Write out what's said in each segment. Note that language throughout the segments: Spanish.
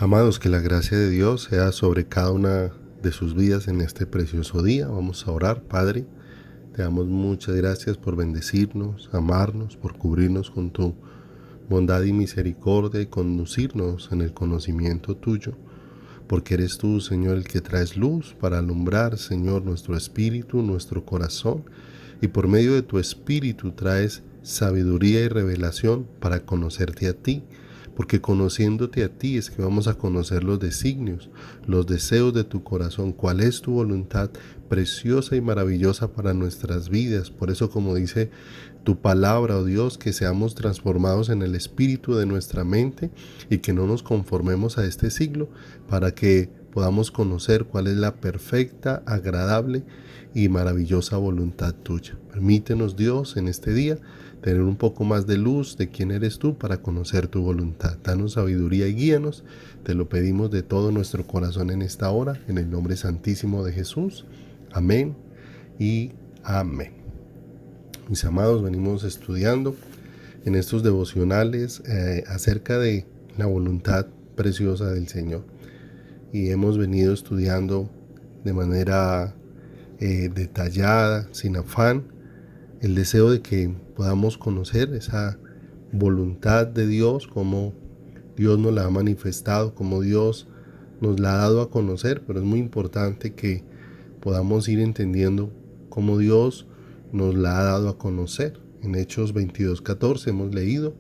Amados, que la gracia de Dios sea sobre cada una de sus vidas en este precioso día. Vamos a orar. Padre, te damos muchas gracias por bendecirnos, amarnos, por cubrirnos con tu bondad y misericordia y conducirnos en el conocimiento tuyo, porque eres tú, Señor, el que traes luz para alumbrar, Señor, nuestro espíritu, nuestro corazón, y por medio de tu espíritu traes sabiduría y revelación para conocerte a ti, porque conociéndote a ti es que vamos a conocer los designios, los deseos de tu corazón, cuál es tu voluntad preciosa y maravillosa para nuestras vidas. Por eso, como dice tu palabra, oh Dios, que seamos transformados en el espíritu de nuestra mente y que no nos conformemos a este siglo, para que podamos conocer cuál es la perfecta, agradable y maravillosa voluntad tuya. Permítenos, Dios, en este día tener un poco más de luz de quién eres tú para conocer tu voluntad. Danos sabiduría y guíanos. Te lo pedimos de todo nuestro corazón en esta hora, en el nombre santísimo de Jesús. Amén y amén. Mis amados, venimos estudiando en estos devocionales acerca de la voluntad preciosa del Señor. Y hemos venido estudiando de manera detallada, sin afán, el deseo de que podamos conocer esa voluntad de Dios, cómo Dios nos la ha manifestado, cómo Dios nos la ha dado a conocer, pero es muy importante que podamos ir entendiendo cómo Dios nos la ha dado a conocer. En Hechos 22:14 hemos leído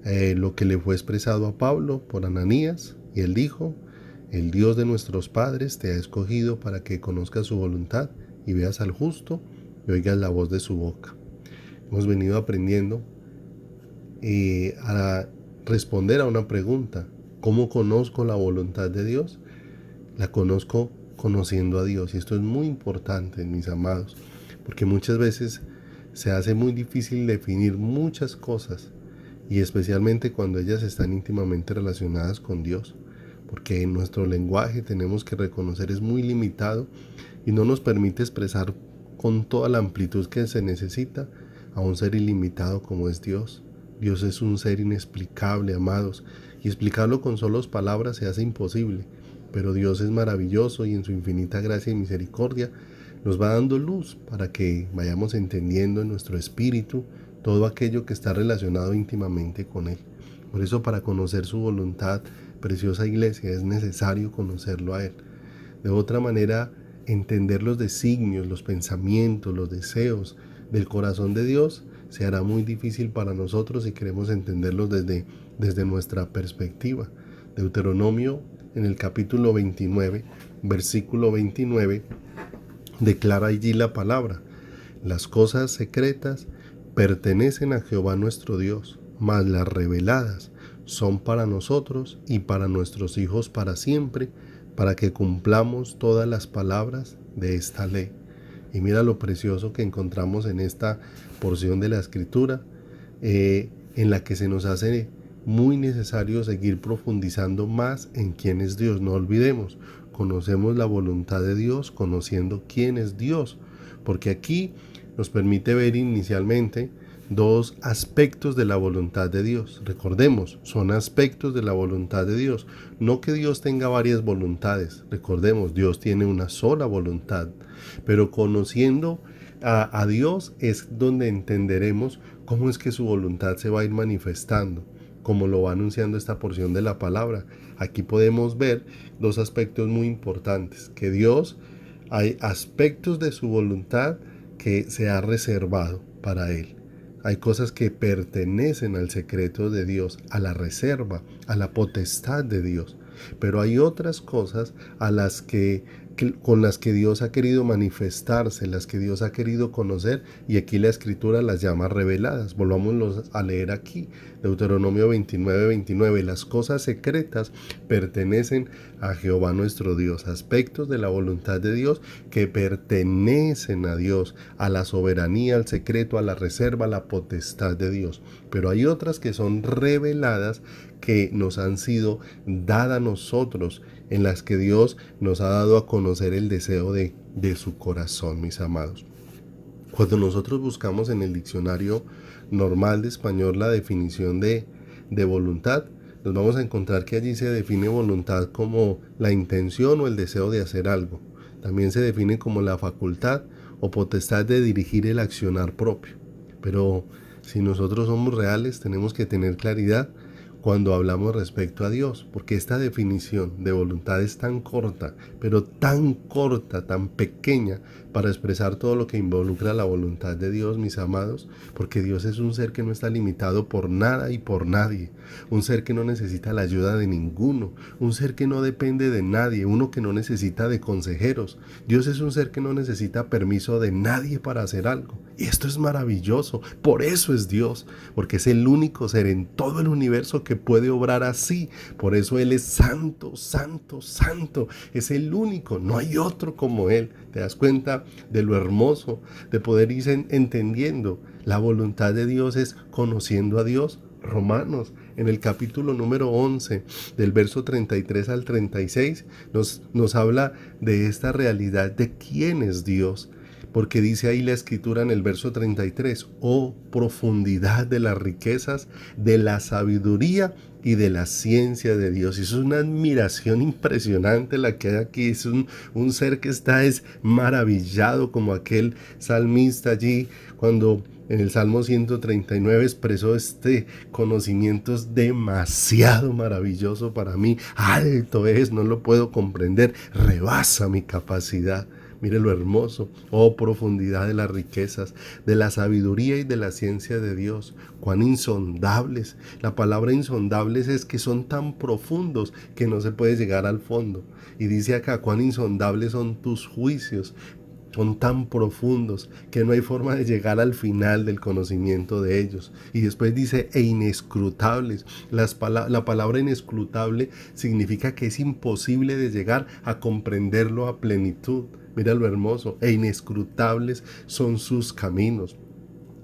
lo que le fue expresado a Pablo por Ananías, y él dijo: el Dios de nuestros padres te ha escogido para que conozcas su voluntad y veas al justo y oigas la voz de su boca. Hemos venido aprendiendo a responder a una pregunta: ¿cómo conozco la voluntad de Dios? La conozco conociendo a Dios, y esto es muy importante, mis amados, porque muchas veces se hace muy difícil definir muchas cosas, y especialmente cuando ellas están íntimamente relacionadas con Dios, porque en nuestro lenguaje, tenemos que reconocer, es muy limitado y no nos permite expresar con toda la amplitud que se necesita a un ser ilimitado como es Dios. Dios es un ser inexplicable, amados, y explicarlo con solas palabras se hace imposible, pero Dios es maravilloso y en su infinita gracia y misericordia nos va dando luz para que vayamos entendiendo en nuestro espíritu todo aquello que está relacionado íntimamente con Él. Por eso, para conocer su voluntad, preciosa iglesia, es necesario conocerlo a Él. De otra manera, entender los designios, los pensamientos, los deseos del corazón de Dios se hará muy difícil para nosotros si queremos entenderlos desde nuestra perspectiva. Deuteronomio, en el capítulo 29, versículo 29, declara allí la palabra: las cosas secretas pertenecen a Jehová nuestro Dios, mas las reveladas son para nosotros y para nuestros hijos para siempre, para que cumplamos todas las palabras de esta ley. Y mira lo precioso que encontramos en esta porción de la Escritura, en la que se nos hace muy necesario seguir profundizando más en quién es Dios. No olvidemos, conocemos la voluntad de Dios conociendo quién es Dios, porque aquí nos permite ver inicialmente dos aspectos de la voluntad de Dios. Recordemos, son aspectos de la voluntad de Dios, no que Dios tenga varias voluntades. Recordemos, Dios tiene una sola voluntad, pero conociendo a Dios es donde entenderemos cómo es que su voluntad se va a ir manifestando, como lo va anunciando esta porción de la palabra. Aquí podemos ver dos aspectos muy importantes: que Dios, hay aspectos de su voluntad que se ha reservado para Él. Hay cosas que pertenecen al secreto de Dios, a la reserva, a la potestad de Dios. Pero hay otras cosas con las que Dios ha querido manifestarse, las que Dios ha querido conocer, y aquí la Escritura las llama reveladas. Volvámoslos a leer aquí, Deuteronomio 29:29. Las cosas secretas pertenecen a Jehová nuestro Dios, aspectos de la voluntad de Dios que pertenecen a Dios, a la soberanía, al secreto, a la reserva, a la potestad de Dios. Pero hay otras que son reveladas, que nos han sido dadas a nosotros, en las que Dios nos ha dado a conocer el deseo de su corazón, mis amados. Cuando nosotros buscamos en el diccionario normal de español la definición de voluntad, nos vamos a encontrar que allí se define voluntad como la intención o el deseo de hacer algo. También se define como la facultad o potestad de dirigir el accionar propio. Pero si nosotros somos reales, tenemos que tener claridad cuando hablamos respecto a Dios, porque esta definición de voluntad es tan corta, pero tan corta, tan pequeña, para expresar todo lo que involucra la voluntad de Dios, mis amados, porque Dios es un ser que no está limitado por nada y por nadie, un ser que no necesita la ayuda de ninguno, un ser que no depende de nadie, uno que no necesita de consejeros. Dios es un ser que no necesita permiso de nadie para hacer algo, y esto es maravilloso. Por eso es Dios, porque es el único ser en todo el universo que puede obrar así. Por eso Él es santo, santo, santo. Es el único, no hay otro como Él. ¿Te das cuenta de lo hermoso de poder ir entendiendo? La voluntad de Dios es conociendo a Dios. Romanos, en el capítulo número 11, del verso 33 al 36, nos habla de esta realidad de quién es Dios. Porque dice ahí la escritura en el verso 33, oh profundidad de las riquezas, de la sabiduría y de la ciencia de Dios. Y eso es una admiración impresionante la que hay aquí. Es un ser que está maravillado, como aquel salmista allí cuando en el Salmo 139 expresó este conocimiento es demasiado maravilloso para mí. Alto es, no lo puedo comprender, rebasa mi capacidad. Mire lo hermoso, oh profundidad de las riquezas, de la sabiduría y de la ciencia de Dios. Cuán insondables. La palabra insondables es que son tan profundos que no se puede llegar al fondo. Y dice acá, cuán insondables son tus juicios. Son tan profundos que no hay forma de llegar al final del conocimiento de ellos. Y después dice, e inescrutables. La palabra inescrutable significa que es imposible de llegar a comprenderlo a plenitud. Mira lo hermoso, e inescrutables son sus caminos.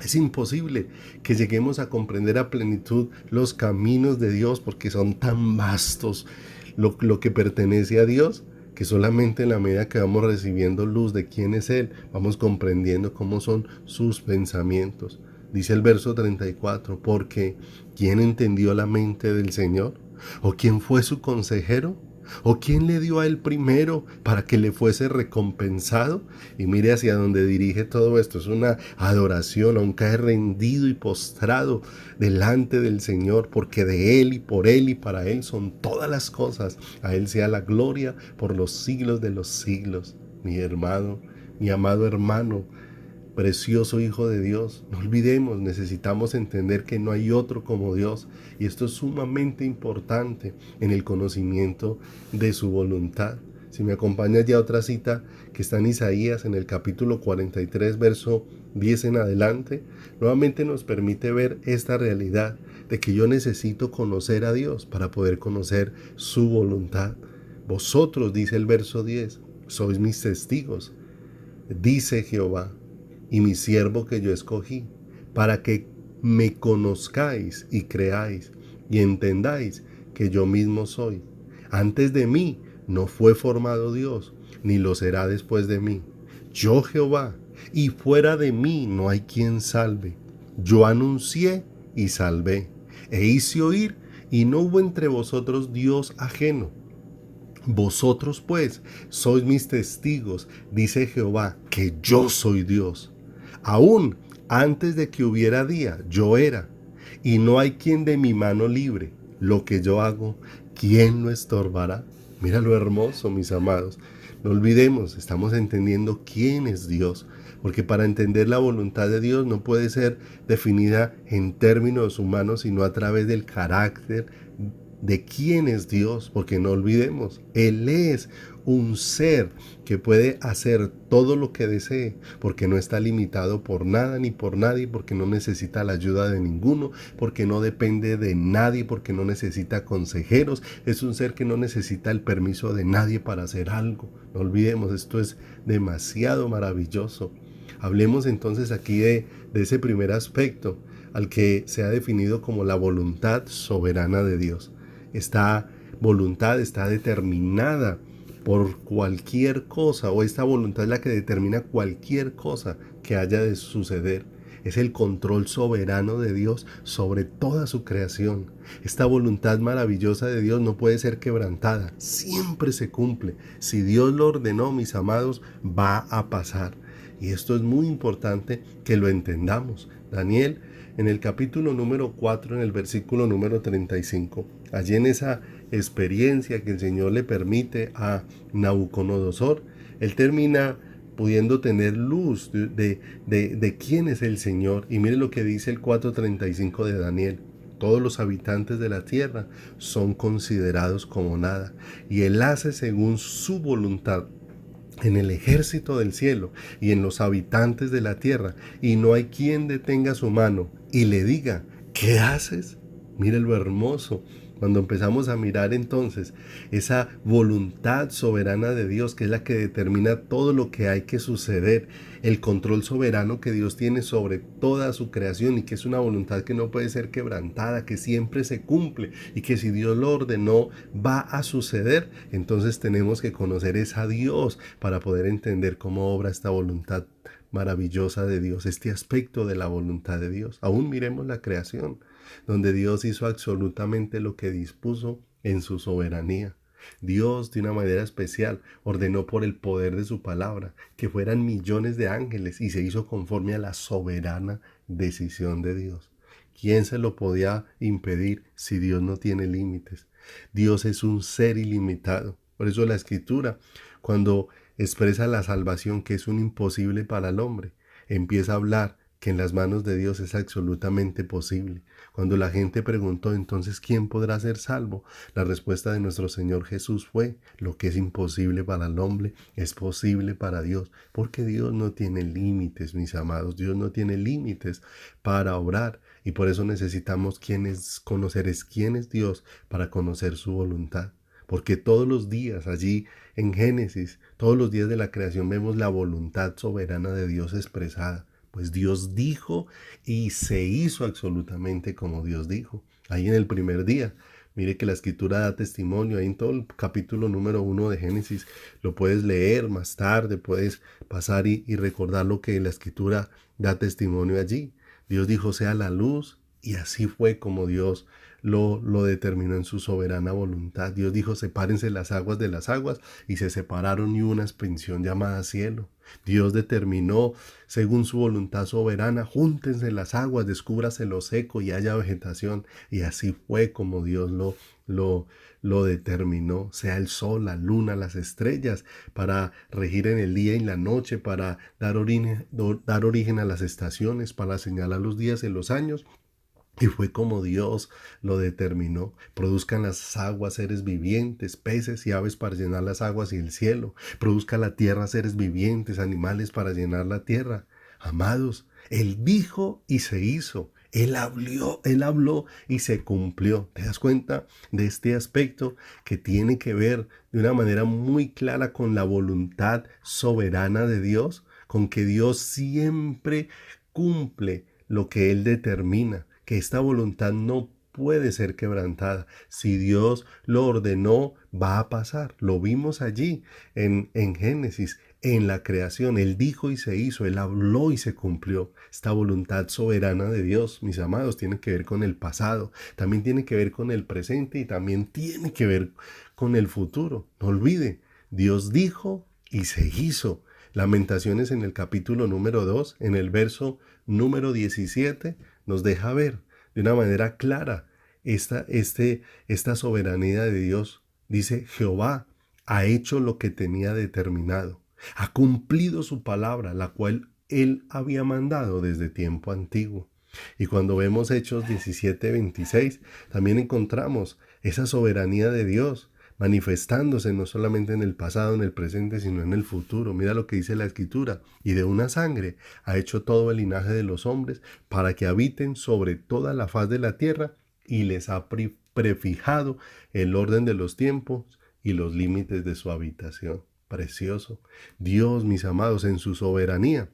Es imposible que lleguemos a comprender a plenitud los caminos de Dios porque son tan vastos lo que pertenece a Dios, que solamente en la medida que vamos recibiendo luz de quién es Él, vamos comprendiendo cómo son sus pensamientos. Dice el verso 34, porque ¿quién entendió la mente del Señor? ¿O quién fue su consejero? ¿O quién le dio a él primero para que le fuese recompensado? Y mire hacia dónde dirige todo esto. Es una adoración, aún cae rendido y postrado delante del Señor, porque de Él y por Él y para Él son todas las cosas. A Él sea la gloria por los siglos de los siglos. Mi hermano, mi amado hermano, precioso Hijo de Dios, no olvidemos, necesitamos entender que no hay otro como Dios, y esto es sumamente importante en el conocimiento de su voluntad. Si me acompañas ya a otra cita que está en Isaías, en el capítulo 43, verso 10 en adelante, nuevamente nos permite ver esta realidad de que yo necesito conocer a Dios para poder conocer su voluntad. Vosotros, dice el verso 10, sois mis testigos, dice Jehová, y mi siervo que yo escogí, para que me conozcáis y creáis y entendáis que yo mismo soy. Antes de mí no fue formado Dios, ni lo será después de mí. Yo Jehová, y fuera de mí no hay quien salve. Yo anuncié y salvé, e hice oír, y no hubo entre vosotros Dios ajeno. Vosotros pues sois mis testigos, dice Jehová, que yo soy Dios. Aún antes de que hubiera día, yo era, y no hay quien de mi mano libre. Lo que yo hago, ¿quién lo estorbará? Mira lo hermoso, mis amados. No olvidemos, estamos entendiendo quién es Dios, porque para entender la voluntad de Dios no puede ser definida en términos humanos, sino a través del carácter de quién es Dios, porque no olvidemos, Él es un ser que puede hacer todo lo que desee, porque no está limitado por nada ni por nadie, porque no necesita la ayuda de ninguno, porque no depende de nadie, porque no necesita consejeros. Es un ser que no necesita el permiso de nadie para hacer algo. No olvidemos, esto es demasiado maravilloso. Hablemos entonces aquí de ese primer aspecto, al que se ha definido como la voluntad soberana de Dios. Esta voluntad está determinada por cualquier cosa, o esta voluntad es la que determina cualquier cosa que haya de suceder. Es el control soberano de Dios sobre toda su creación. Esta voluntad maravillosa de Dios no puede ser quebrantada, siempre se cumple. Si Dios lo ordenó, mis amados, va a pasar. Y esto es muy importante que lo entendamos. Daniel, en el capítulo número 4, en el versículo número 35, allí en esa experiencia que el Señor le permite a Nabucodonosor, él termina pudiendo tener luz de quién es el Señor. Y mire lo que dice el 4:35 de Daniel. Todos los habitantes de la tierra son considerados como nada, y Él hace según su voluntad en el ejército del cielo y en los habitantes de la tierra, y no hay quien detenga su mano y le diga, ¿qué haces? Mire lo hermoso. Cuando empezamos a mirar entonces esa voluntad soberana de Dios, que es la que determina todo lo que hay que suceder, el control soberano que Dios tiene sobre toda su creación, y que es una voluntad que no puede ser quebrantada, que siempre se cumple, y que si Dios lo ordenó va a suceder. Entonces tenemos que conocer a Dios para poder entender cómo obra esta voluntad maravillosa de Dios, este aspecto de la voluntad de Dios. Aún miremos la creación, donde Dios hizo absolutamente lo que dispuso en su soberanía. Dios, de una manera especial, ordenó por el poder de su palabra que fueran millones de ángeles, y se hizo conforme a la soberana decisión de Dios. ¿Quién se lo podía impedir si Dios no tiene límites? Dios es un ser ilimitado. Por eso la Escritura, cuando expresa la salvación, que es un imposible para el hombre, empieza a hablar que en las manos de Dios es absolutamente posible. Cuando la gente preguntó entonces ¿quién podrá ser salvo?, la respuesta de nuestro Señor Jesús fue: lo que es imposible para el hombre es posible para Dios, porque Dios no tiene límites, mis amados. Dios no tiene límites para obrar, y por eso necesitamos conocer quién es Dios, para conocer su voluntad. Porque todos los días allí en Génesis, todos los días de la creación, vemos la voluntad soberana de Dios expresada. Pues Dios dijo y se hizo absolutamente como Dios dijo. Ahí en el primer día, mire que la Escritura da testimonio, ahí en todo el capítulo número 1 de Génesis, lo puedes leer más tarde, puedes pasar y recordar lo que la Escritura da testimonio allí. Dios dijo sea la luz, y así fue como Dios lo determinó en su soberana voluntad. Dios dijo sepárense las aguas de las aguas, y se separaron, y una expansión llamada cielo. Dios determinó según su voluntad soberana, júntense las aguas, descúbrase lo seco y haya vegetación, y así fue como Dios lo determinó. Sea el sol, la luna, las estrellas, para regir en el día y en la noche, para dar origen a las estaciones, para señalar los días y los años. Y fue como Dios lo determinó. Produzcan las aguas seres vivientes, peces y aves para llenar las aguas y el cielo. Produzca la tierra seres vivientes, animales para llenar la tierra. Amados, Él dijo y se hizo. Él habló y se cumplió. ¿Te das cuenta de este aspecto que tiene que ver de una manera muy clara con la voluntad soberana de Dios? Con que Dios siempre cumple lo que Él determina, que esta voluntad no puede ser quebrantada. Si Dios lo ordenó, va a pasar. Lo vimos allí en Génesis, en la creación. Él dijo y se hizo, Él habló y se cumplió. Esta voluntad soberana de Dios, mis amados, tiene que ver con el pasado, también tiene que ver con el presente, y también tiene que ver con el futuro. No olvide, Dios dijo y se hizo. Lamentaciones en el capítulo número 2, en el verso número 17, nos deja ver de una manera clara esta soberanía de Dios. Dice: Jehová ha hecho lo que tenía determinado, ha cumplido su palabra, la cual él había mandado desde tiempo antiguo. Y cuando vemos Hechos 17:26, también encontramos esa soberanía de Dios manifestándose no solamente en el pasado, en el presente, sino en el futuro. Mira lo que dice la Escritura: y de una sangre ha hecho todo el linaje de los hombres, para que habiten sobre toda la faz de la tierra, y les ha prefijado el orden de los tiempos y los límites de su habitación. Precioso. Dios, mis amados, en su soberanía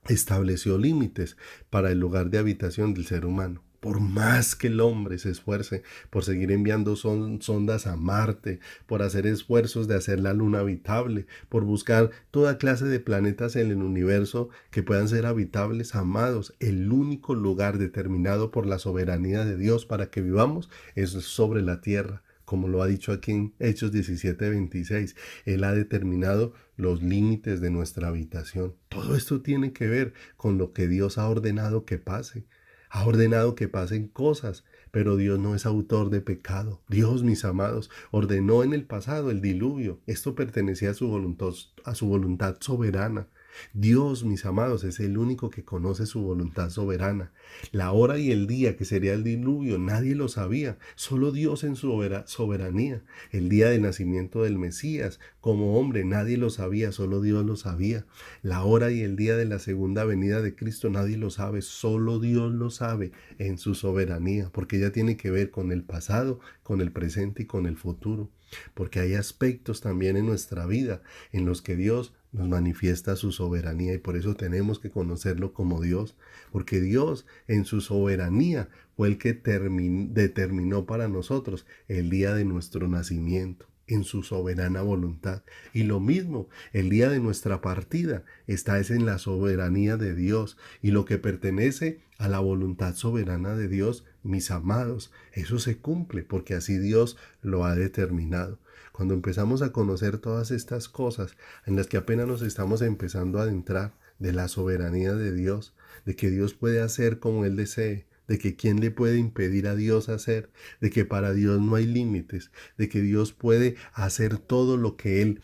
estableció límites para el lugar de habitación del ser humano. Por más que el hombre se esfuerce por seguir enviando sondas a Marte, por hacer esfuerzos de hacer la luna habitable, por buscar toda clase de planetas en el universo que puedan ser habitables, amados, el único lugar determinado por la soberanía de Dios para que vivamos es sobre la tierra. Como lo ha dicho aquí en Hechos 17:26, Él ha determinado los límites de nuestra habitación. Todo esto tiene que ver con lo que Dios ha ordenado que pase. Ha ordenado que pasen cosas, pero Dios no es autor de pecado. Dios, mis amados, ordenó en el pasado el diluvio. Esto pertenecía a su voluntad soberana. Dios, mis amados, es el único que conoce su voluntad soberana. La hora y el día que sería el diluvio, nadie lo sabía. Solo Dios en su soberanía. El día del nacimiento del Mesías, como hombre, nadie lo sabía, solo Dios lo sabía. La hora y el día de la segunda venida de Cristo, nadie lo sabe, solo Dios lo sabe en su soberanía, porque ella tiene que ver con el pasado, con el presente y con el futuro. Porque hay aspectos también en nuestra vida en los que Dios nos manifiesta su soberanía y por eso tenemos que conocerlo como Dios, porque Dios en su soberanía fue el que determinó para nosotros el día de nuestro nacimiento en su soberana voluntad. Y lo mismo, el día de nuestra partida está es en la soberanía de Dios y lo que pertenece a la voluntad soberana de Dios, mis amados, eso se cumple porque así Dios lo ha determinado. Cuando empezamos a conocer todas estas cosas en las que apenas nos estamos empezando a adentrar de la soberanía de Dios, de que Dios puede hacer como Él desee, de que quién le puede impedir a Dios hacer, de que para Dios no hay límites, de que Dios puede hacer todo lo que Él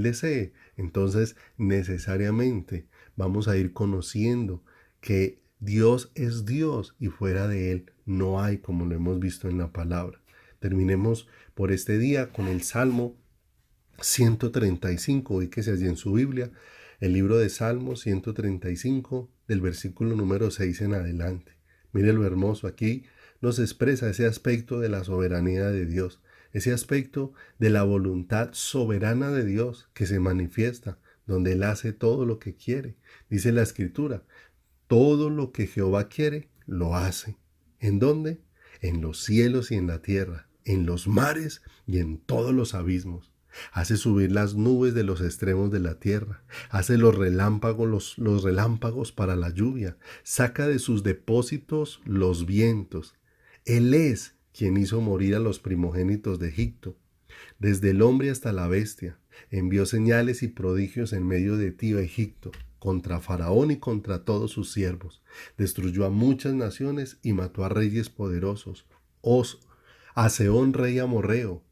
desee. Entonces, necesariamente vamos a ir conociendo que Dios es Dios y fuera de Él no hay, como lo hemos visto en la palabra. Terminemos por este día con el Salmo 135, ubíquese allí en su Biblia, el libro de Salmos 135, del versículo número 6 en adelante. Mire lo hermoso, aquí nos expresa ese aspecto de la soberanía de Dios, ese aspecto de la voluntad soberana de Dios que se manifiesta, donde Él hace todo lo que quiere. Dice la Escritura, todo lo que Jehová quiere, lo hace. ¿En dónde? En los cielos y en la tierra, en los mares y en todos los abismos. Hace subir las nubes de los extremos de la tierra, hace los relámpagos para la lluvia, saca de sus depósitos los vientos. Él es quien hizo morir a los primogénitos de Egipto, desde el hombre hasta la bestia. Envió señales y prodigios en medio de ti, Egipto, contra Faraón y contra todos sus siervos. Destruyó a muchas naciones y mató a reyes poderosos. A Sehón rey amorreo,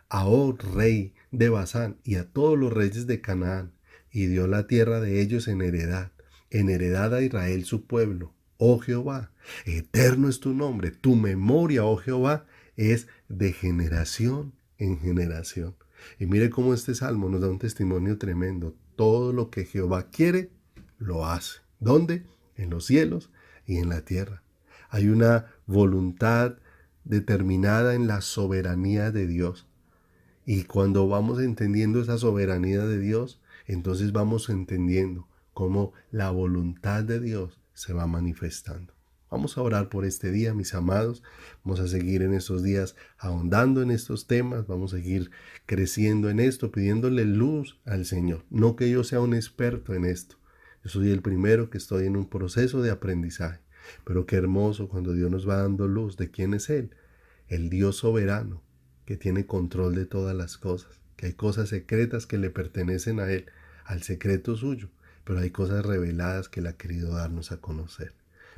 a Og rey de Basán y a todos los reyes de Canaán, y dio la tierra de ellos en heredad a Israel su pueblo. Oh Jehová, eterno es tu nombre, tu memoria, oh Jehová, es de generación en generación. Y mire cómo este salmo nos da un testimonio tremendo. Todo lo que Jehová quiere, lo hace. ¿Dónde? En los cielos y en la tierra. Hay una voluntad determinada en la soberanía de Dios. Y cuando vamos entendiendo esa soberanía de Dios, entonces vamos entendiendo cómo la voluntad de Dios se va manifestando. Vamos a orar por este día, mis amados. Vamos a seguir en estos días ahondando en estos temas. Vamos a seguir creciendo en esto, pidiéndole luz al Señor. No que yo sea un experto en esto. Yo soy el primero que estoy en un proceso de aprendizaje. Pero qué hermoso cuando Dios nos va dando luz de quién es Él. El Dios soberano que tiene control de todas las cosas. Que hay cosas secretas que le pertenecen a Él, al secreto suyo. Pero hay cosas reveladas que Él ha querido darnos a conocer.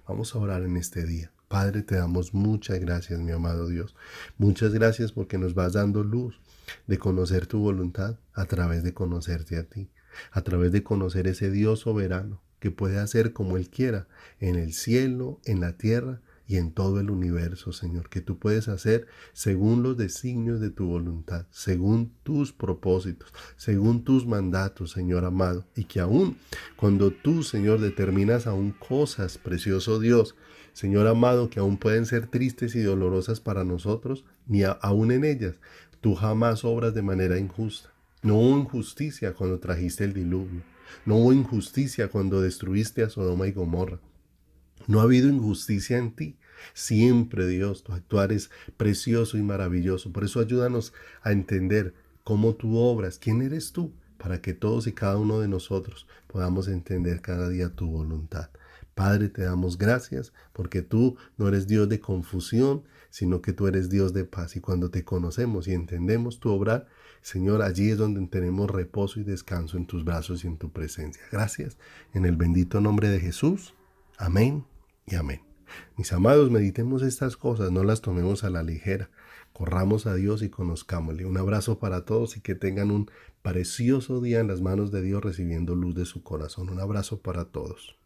Vamos a orar en este día. Padre, te damos muchas gracias, mi amado Dios. Muchas gracias porque nos vas dando luz de conocer tu voluntad a través de conocerte a ti, a través de conocer ese Dios soberano que puede hacer como Él quiera en el cielo, en la tierra y en todo el universo, Señor, que tú puedes hacer según los designios de tu voluntad, según tus propósitos, según tus mandatos, Señor amado, y que aún cuando tú, Señor, determinas aún cosas, precioso Dios, Señor amado, que aún pueden ser tristes y dolorosas para nosotros, ni aún en ellas, tú jamás obras de manera injusta. No hubo injusticia cuando trajiste el diluvio, no hubo injusticia cuando destruiste a Sodoma y Gomorra. No ha habido injusticia en ti. Siempre, Dios, tu actuar es precioso y maravilloso. Por eso ayúdanos a entender cómo tú obras, quién eres tú, para que todos y cada uno de nosotros podamos entender cada día tu voluntad. Padre, te damos gracias porque tú no eres Dios de confusión, sino que tú eres Dios de paz. Y cuando te conocemos y entendemos tu obrar, Señor, allí es donde tenemos reposo y descanso en tus brazos y en tu presencia. Gracias. En el bendito nombre de Jesús. Amén y amén. Mis amados, meditemos estas cosas, no las tomemos a la ligera. Corramos a Dios y conozcámosle. Un abrazo para todos y que tengan un precioso día en las manos de Dios recibiendo luz de su corazón. Un abrazo para todos.